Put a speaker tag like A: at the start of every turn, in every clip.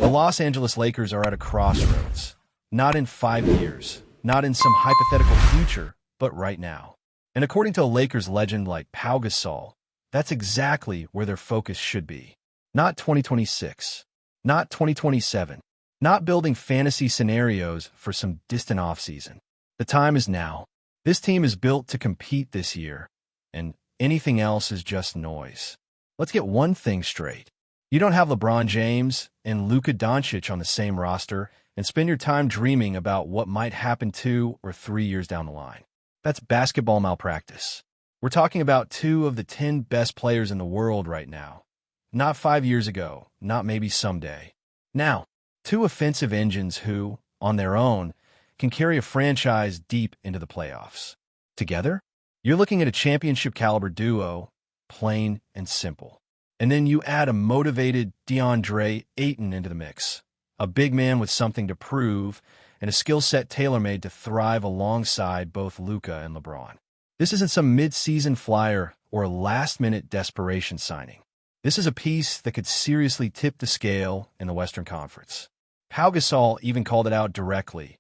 A: The Los Angeles Lakers are at a crossroads. Not in 5 years, not in some hypothetical future, but right now. And according to a Lakers legend like Pau Gasol, that's exactly where their focus should be. Not 2026, not 2027, not building fantasy scenarios for some distant offseason. The time is now. This team is built to compete this year, and anything else is just noise. Let's get one thing straight. You don't have LeBron James and Luka Doncic on the same roster and spend your time dreaming about what might happen 2 or 3 years down the line. That's basketball malpractice. We're talking about 2 of the 10 best players in the world right now. Not 5 years ago, not maybe someday. Now, 2 offensive engines who, on their own, can carry a franchise deep into the playoffs. Together, you're looking at a championship-caliber duo, plain and simple. And then you add a motivated DeAndre Ayton into the mix, a big man with something to prove and a skill set tailor-made to thrive alongside both Luka and LeBron. This isn't some mid-season flyer or last-minute desperation signing. This is a piece that could seriously tip the scale in the Western Conference. Pau Gasol even called it out directly.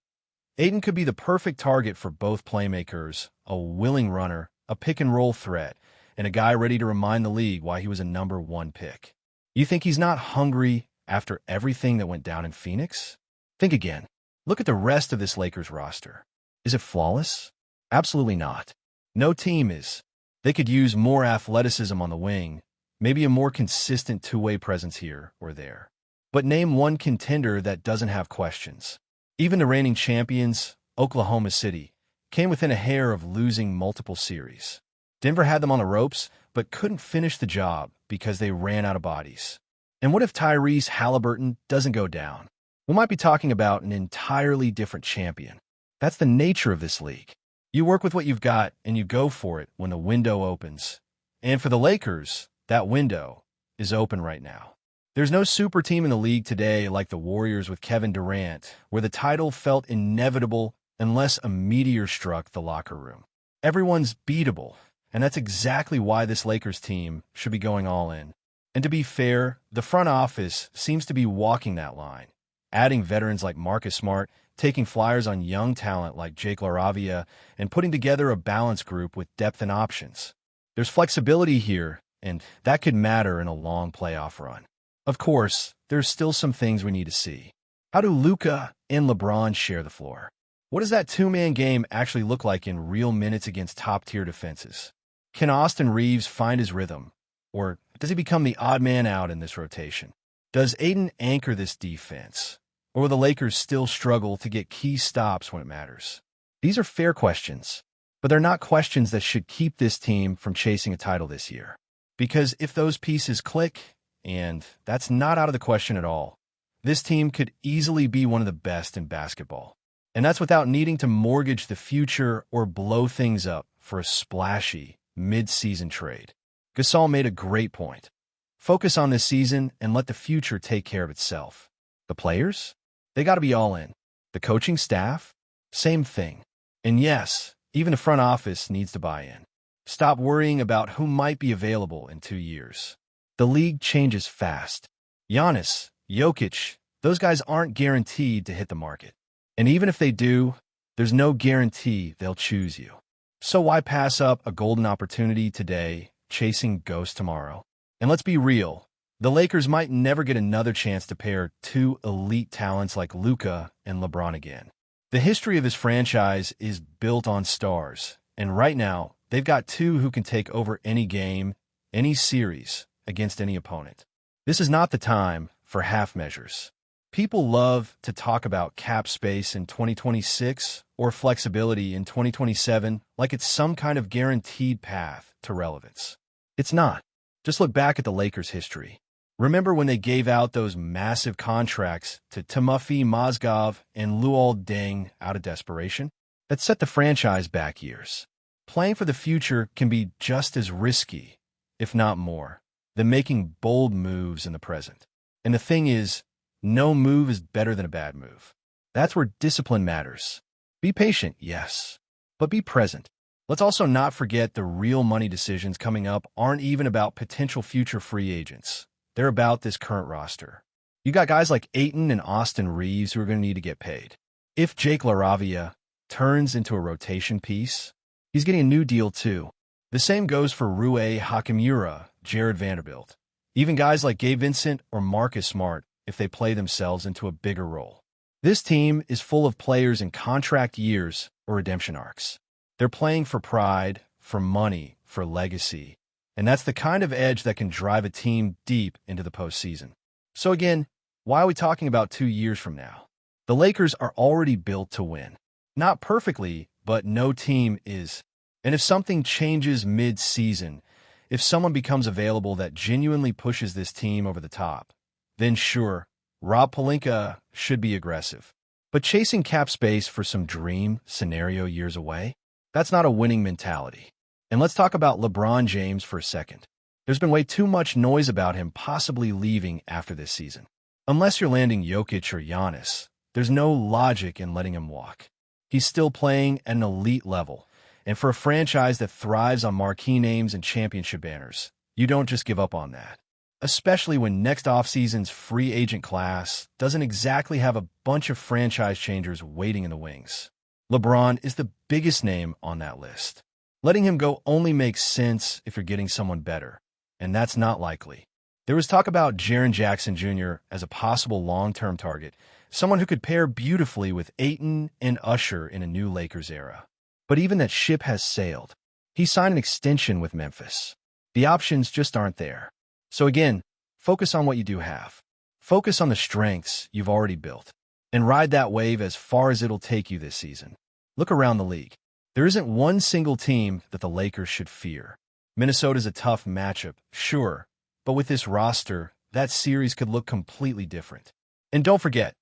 A: Ayton could be the perfect target for both playmakers, a willing runner, a pick-and-roll threat, and a guy ready to remind the league why he was a number 1 pick. You think he's not hungry after everything that went down in Phoenix? Think again. Look at the rest of this Lakers roster. Is it flawless? Absolutely not. No team is. They could use more athleticism on the wing, maybe a more consistent two-way presence here or there. But name one contender that doesn't have questions. Even the reigning champions, Oklahoma City, came within a hair of losing multiple series. Denver had them on the ropes, but couldn't finish the job because they ran out of bodies. And what if Tyrese Halliburton doesn't go down? We might be talking about an entirely different champion. That's the nature of this league. You work with what you've got, and you go for it when the window opens. And for the Lakers, that window is open right now. There's no super team in the league today like the Warriors with Kevin Durant, where the title felt inevitable unless a meteor struck the locker room. Everyone's beatable. And that's exactly why this Lakers team should be going all in. And to be fair, the front office seems to be walking that line, adding veterans like Marcus Smart, taking flyers on young talent like Jake LaRavia, and putting together a balanced group with depth and options. There's flexibility here, and that could matter in a long playoff run. Of course, there's still some things we need to see. How do Luka and LeBron share the floor? What does that two-man game actually look like in real minutes against top-tier defenses? Can Austin Reeves find his rhythm, or does he become the odd man out in this rotation? Does Ayton anchor this defense, or will the Lakers still struggle to get key stops when it matters? These are fair questions, but they're not questions that should keep this team from chasing a title this year. Because if those pieces click, and that's not out of the question at all, this team could easily be one of the best in basketball. And that's without needing to mortgage the future or blow things up for a splashy mid-season trade. Gasol made a great point. Focus on this season and let the future take care of itself. The players? They got to be all in. The coaching staff? Same thing. And yes, even the front office needs to buy in. Stop worrying about who might be available in 2 years. The league changes fast. Giannis, Jokic, those guys aren't guaranteed to hit the market. And even if they do, there's no guarantee they'll choose you. So why pass up a golden opportunity today, chasing ghosts tomorrow? And let's be real, the Lakers might never get another chance to pair 2 elite talents like Luka and LeBron again. The history of this franchise is built on stars, and right now, they've got 2 who can take over any game, any series, against any opponent. This is not the time for half measures. People love to talk about cap space in 2026 or flexibility in 2027 like it's some kind of guaranteed path to relevance. It's not. Just look back at the Lakers' history. Remember when they gave out those massive contracts to Timofey Mozgov and Luol Deng out of desperation? That set the franchise back years. Playing for the future can be just as risky, if not more, than making bold moves in the present. And the thing is, no move is better than a bad move. That's where discipline matters. Be patient, yes, but be present. Let's also not forget the real money decisions coming up aren't even about potential future free agents. They're about this current roster. You got guys like Ayton and Austin Reeves who are going to need to get paid. If Jake LaRavia turns into a rotation piece, he's getting a new deal too. The same goes for Rui Hachimura, Jared Vanderbilt. Even guys like Gabe Vincent or Marcus Smart if they play themselves into a bigger role. This team is full of players in contract years or redemption arcs. They're playing for pride, for money, for legacy, and that's the kind of edge that can drive a team deep into the postseason. So again, why are we talking about 2 years from now? The Lakers are already built to win. Not perfectly, but no team is. And if something changes mid-season, if someone becomes available that genuinely pushes this team over the top, then sure, Rob Pelinka should be aggressive. But chasing cap space for some dream scenario years away, that's not a winning mentality. And let's talk about LeBron James for a second. There's been way too much noise about him possibly leaving after this season. Unless you're landing Jokic or Giannis, there's no logic in letting him walk. He's still playing at an elite level, and for a franchise that thrives on marquee names and championship banners, you don't just give up on that. Especially when next offseason's free agent class doesn't exactly have a bunch of franchise changers waiting in the wings. LeBron is the biggest name on that list. Letting him go only makes sense if you're getting someone better, and that's not likely. There was talk about Jaren Jackson Jr. as a possible long-term target, someone who could pair beautifully with Ayton and Usher in a new Lakers era. But even that ship has sailed. He signed an extension with Memphis. The options just aren't there. So again, focus on what you do have. Focus on the strengths you've already built, and ride that wave as far as it'll take you this season. Look around the league. There isn't one single team that the Lakers should fear. Minnesota's a tough matchup, sure, but with this roster, that series could look completely different. And don't forget,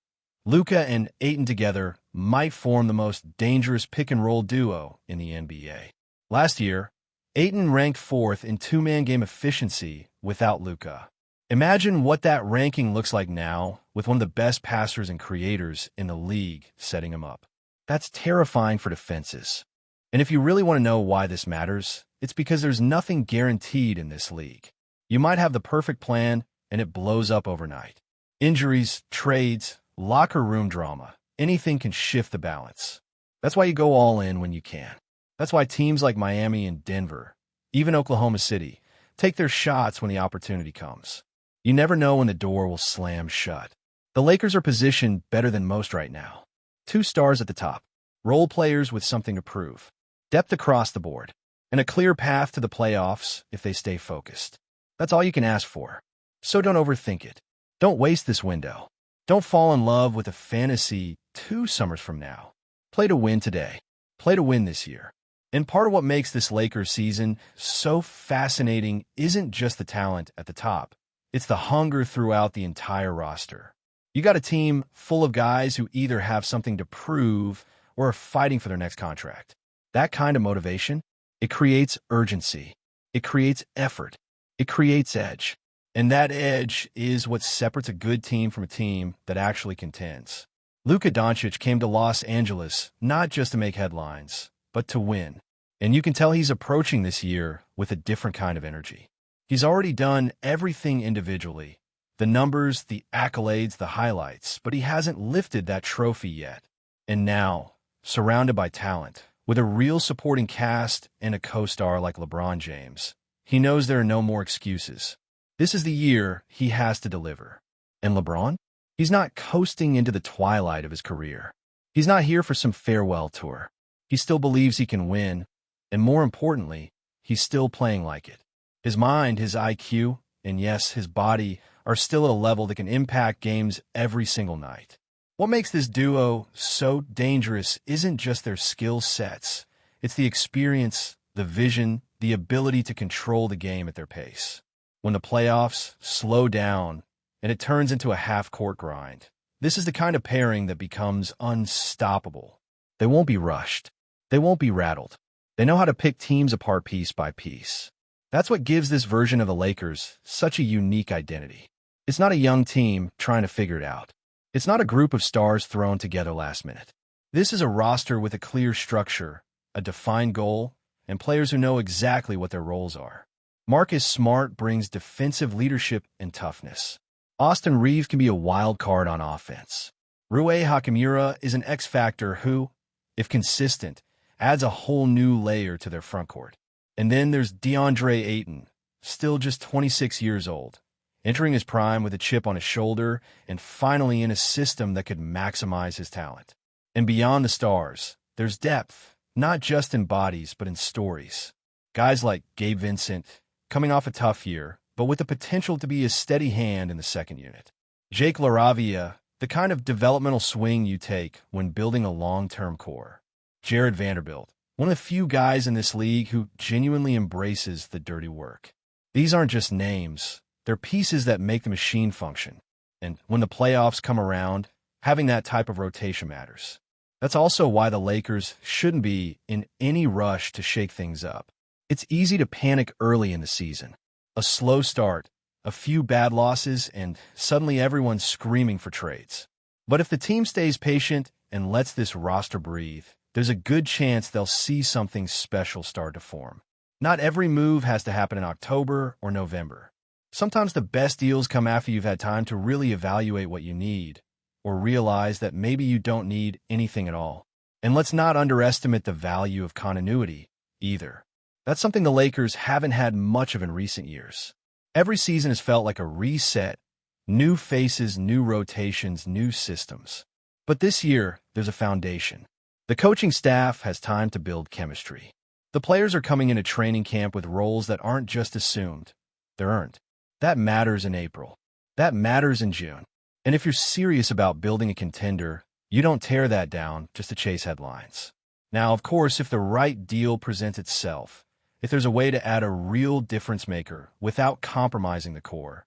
A: Luka and Ayton together might form the most dangerous pick-and-roll duo in the NBA. Last year, Ayton ranked 4th in two-man game efficiency without Luka. Imagine what that ranking looks like now with one of the best passers and creators in the league setting him up. That's terrifying for defenses. And if you really want to know why this matters, it's because there's nothing guaranteed in this league. You might have the perfect plan, and it blows up overnight. Injuries, trades, locker room drama, anything can shift the balance. That's why you go all in when you can. That's why teams like Miami and Denver, even Oklahoma City, take their shots when the opportunity comes. You never know when the door will slam shut. The Lakers are positioned better than most right now. 2 stars at the top, role players with something to prove, depth across the board, and a clear path to the playoffs if they stay focused. That's all you can ask for. So don't overthink it. Don't waste this window. Don't fall in love with a fantasy 2 summers from now. Play to win today. Play to win this year. And part of what makes this Lakers season so fascinating isn't just the talent at the top. It's the hunger throughout the entire roster. You got a team full of guys who either have something to prove or are fighting for their next contract. That kind of motivation, it creates urgency. It creates effort. It creates edge. And that edge is what separates a good team from a team that actually contends. Luka Doncic came to Los Angeles not just to make headlines, but to win. And you can tell he's approaching this year with a different kind of energy. He's already done everything individually. The numbers, the accolades, the highlights, but he hasn't lifted that trophy yet. And now, surrounded by talent, with a real supporting cast and a co-star like LeBron James, he knows there are no more excuses. This is the year he has to deliver. And LeBron? He's not coasting into the twilight of his career. He's not here for some farewell tour. He still believes he can win, and more importantly, he's still playing like it. His mind, his IQ, and yes, his body are still at a level that can impact games every single night. What makes this duo so dangerous isn't just their skill sets. It's the experience, the vision, the ability to control the game at their pace. When the playoffs slow down and it turns into a half-court grind, this is the kind of pairing that becomes unstoppable. They won't be rushed. They won't be rattled. They know how to pick teams apart piece by piece. That's what gives this version of the Lakers such a unique identity. It's not a young team trying to figure it out. It's not a group of stars thrown together last minute. This is a roster with a clear structure, a defined goal, and players who know exactly what their roles are. Marcus Smart brings defensive leadership and toughness. Austin Reeves can be a wild card on offense. Rui Hachimura is an X-factor who, if consistent, adds a whole new layer to their frontcourt. And then there's DeAndre Ayton, still just 26 years old, entering his prime with a chip on his shoulder and finally in a system that could maximize his talent. And beyond the stars, there's depth, not just in bodies but in stories. Guys like Gabe Vincent, coming off a tough year, but with the potential to be a steady hand in the second unit. Jake LaRavia, the kind of developmental swing you take when building a long-term core. Jared Vanderbilt, one of the few guys in this league who genuinely embraces the dirty work. These aren't just names, they're pieces that make the machine function. And when the playoffs come around, having that type of rotation matters. That's also why the Lakers shouldn't be in any rush to shake things up. It's easy to panic early in the season. A slow start, a few bad losses, and suddenly everyone's screaming for trades. But if the team stays patient and lets this roster breathe, there's a good chance they'll see something special start to form. Not every move has to happen in October or November. Sometimes the best deals come after you've had time to really evaluate what you need, or realize that maybe you don't need anything at all. And let's not underestimate the value of continuity, either. That's something the Lakers haven't had much of in recent years. Every season has felt like a reset, new faces, new rotations, new systems. But this year, there's a foundation. The coaching staff has time to build chemistry. The players are coming into training camp with roles that aren't just assumed, they're earned. That matters in April. That matters in June. And if you're serious about building a contender, you don't tear that down just to chase headlines. Now, of course, if the right deal presents itself, if there's a way to add a real difference maker without compromising the core,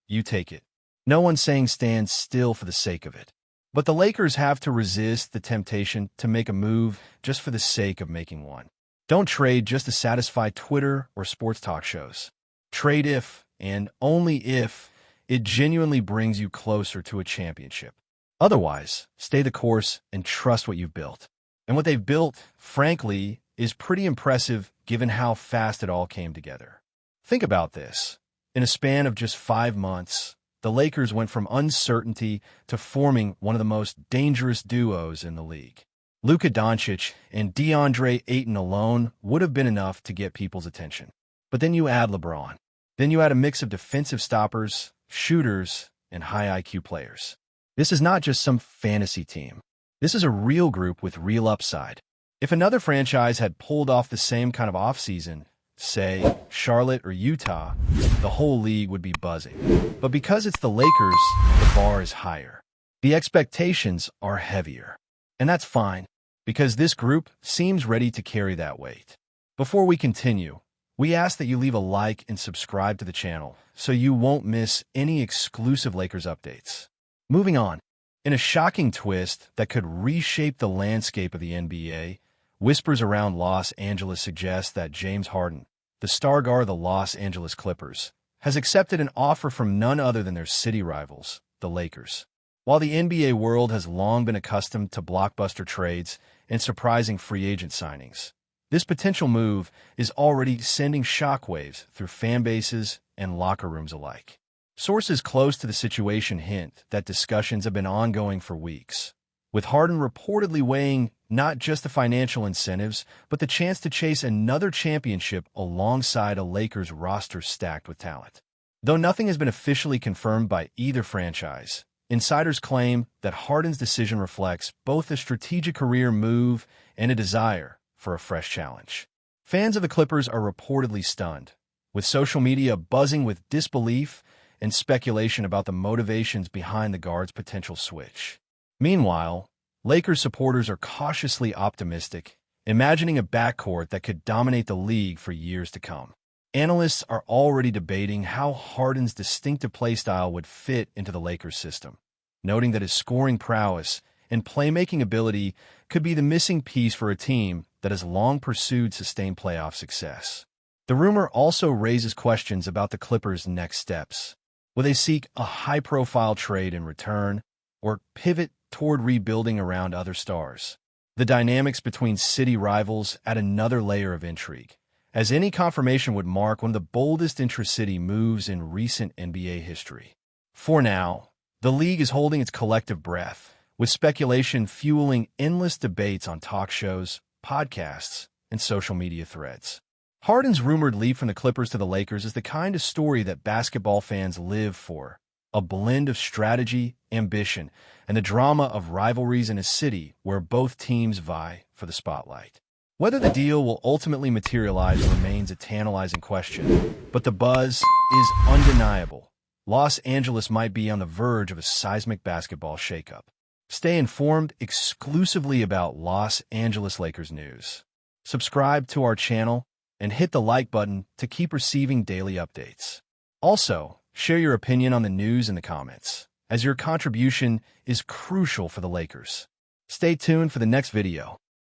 A: you take it. No one's saying stand still for the sake of it. But the Lakers have to resist the temptation to make a move just for the sake of making one. Don't trade just to satisfy Twitter or sports talk shows. Trade if, and only if, it genuinely brings you closer to a championship. Otherwise, stay the course and trust what you've built. And what they've built, frankly, is pretty impressive given how fast it all came together. Think about this. In a span of just 5 months, the Lakers went from uncertainty to forming one of the most dangerous duos in the league. Luka Doncic and DeAndre Ayton alone would have been enough to get people's attention. But then you add LeBron. Then you add a mix of defensive stoppers, shooters, and high IQ players. This is not just some fantasy team. This is a real group with real upside. If another franchise had pulled off the same kind of offseason, say Charlotte or Utah, the whole league would be buzzing. But because it's the Lakers, the bar is higher. The expectations are heavier. And that's fine, because this group seems ready to carry that weight. Before we continue, we ask that you leave a like and subscribe to the channel so you won't miss any exclusive Lakers updates. Moving on, in a shocking twist that could reshape the landscape of the NBA, whispers around Los Angeles suggest that James Harden, the star guard of the Los Angeles Clippers, has accepted an offer from none other than their city rivals, the Lakers. While the NBA world has long been accustomed to blockbuster trades and surprising free agent signings, this potential move is already sending shockwaves through fan bases and locker rooms alike. Sources close to the situation hint that discussions have been ongoing for weeks, with Harden reportedly weighing not just the financial incentives, but the chance to chase another championship alongside a Lakers roster stacked with talent. Though nothing has been officially confirmed by either franchise, insiders claim that Harden's decision reflects both a strategic career move and a desire for a fresh challenge. Fans of the Clippers are reportedly stunned, with social media buzzing with disbelief and speculation about the motivations behind the guard's potential switch. Meanwhile, Lakers supporters are cautiously optimistic, imagining a backcourt that could dominate the league for years to come. Analysts are already debating how Harden's distinctive playstyle would fit into the Lakers system, noting that his scoring prowess and playmaking ability could be the missing piece for a team that has long pursued sustained playoff success. The rumor also raises questions about the Clippers' next steps. Will they seek a high-profile trade in return, or pivot toward rebuilding around other stars? The dynamics between city rivals add another layer of intrigue, as any confirmation would mark one of the boldest intra-city moves in recent NBA history. For now, the league is holding its collective breath, with speculation fueling endless debates on talk shows, podcasts, and social media threads. Harden's rumored leap from the Clippers to the Lakers is the kind of story that basketball fans live for, a blend of strategy, ambition, and the drama of rivalries in a city where both teams vie for the spotlight. Whether the deal will ultimately materialize remains a tantalizing question, but the buzz is undeniable. Los Angeles might be on the verge of a seismic basketball shakeup. Stay informed exclusively about Los Angeles Lakers news. Subscribe to our channel and hit the like button to keep receiving daily updates. Also, share your opinion on the news in the comments, as your contribution is crucial for the Lakers. Stay tuned for the next video.